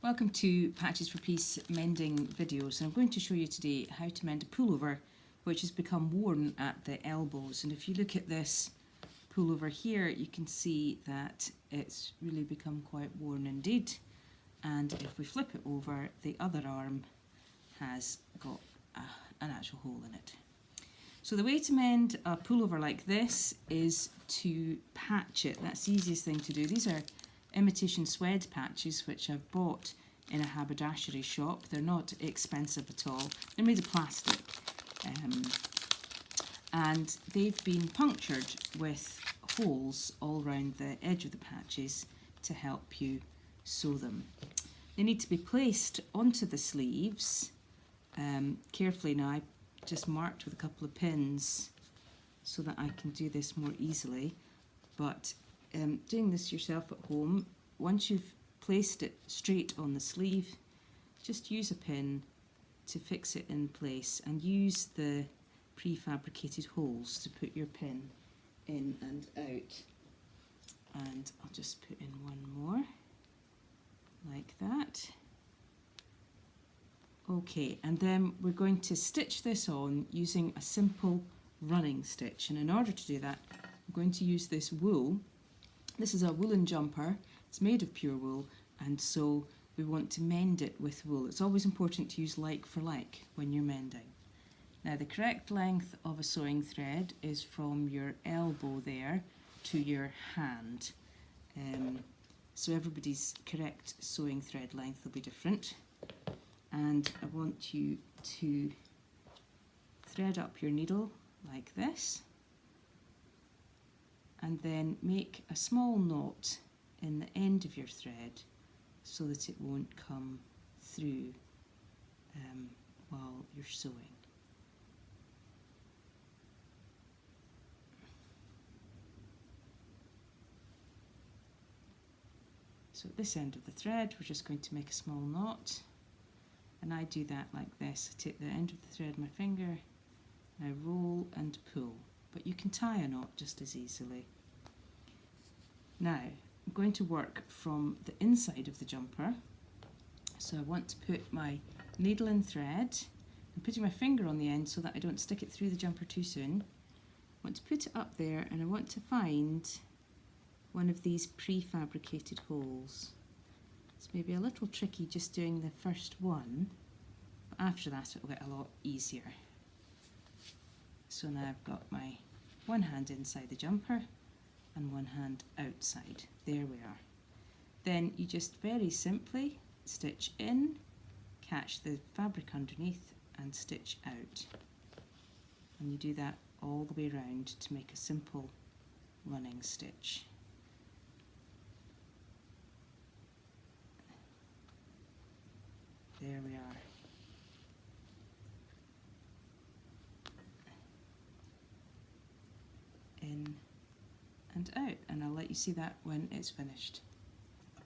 Welcome to Patches for Peace mending videos, and I'm going to show you today how to mend a pullover which has become worn at the elbows. And if you look at this pullover here, you can see that it's really become quite worn indeed. And if we flip it over, the other arm has got an actual hole in it. So the way to mend a pullover like this is to patch it. That's the easiest thing to do. These are imitation suede patches which I've bought in a haberdashery shop. They're not expensive at all. They're made of plastic, and they've been punctured with holes all around the edge of the patches to help you sew them. They need to be placed onto the sleeves carefully. Now I just marked with a couple of pins so that I can do this more easily, but doing this yourself at home, once you've placed it straight on the sleeve, just use a pin to fix it in place and use the prefabricated holes to put your pin in and out. And I'll just put in one more, like that. Okay, and then we're going to stitch this on using a simple running stitch, and in order to do that, I'm going to use this wool. This is a woolen jumper. It's made of pure wool, and so we want to mend it with wool. It's always important to use like for like when you're mending. Now the correct length of a sewing thread is from your elbow there to your hand. So everybody's correct sewing thread length will be different. And I want you to thread up your needle like this, and then make a small knot in the end of your thread so that it won't come through while you're sewing. So at this end of the thread, we're just going to make a small knot, and I do that like this. I take the end of the thread with my finger, and I roll and pull. But you can tie a knot just as easily. Now, I'm going to work from the inside of the jumper. So I want to put my needle and thread. I'm putting my finger on the end so that I don't stick it through the jumper too soon. I want to put it up there, and I want to find one of these prefabricated holes. It's maybe a little tricky just doing the first one, but after that it will get a lot easier. So now I've got my one hand inside the jumper and one hand outside. There we are. Then you just very simply stitch in, catch the fabric underneath and stitch out. And you do that all the way around to make a simple running stitch. There we are. In and out, and I'll let you see that when it's finished.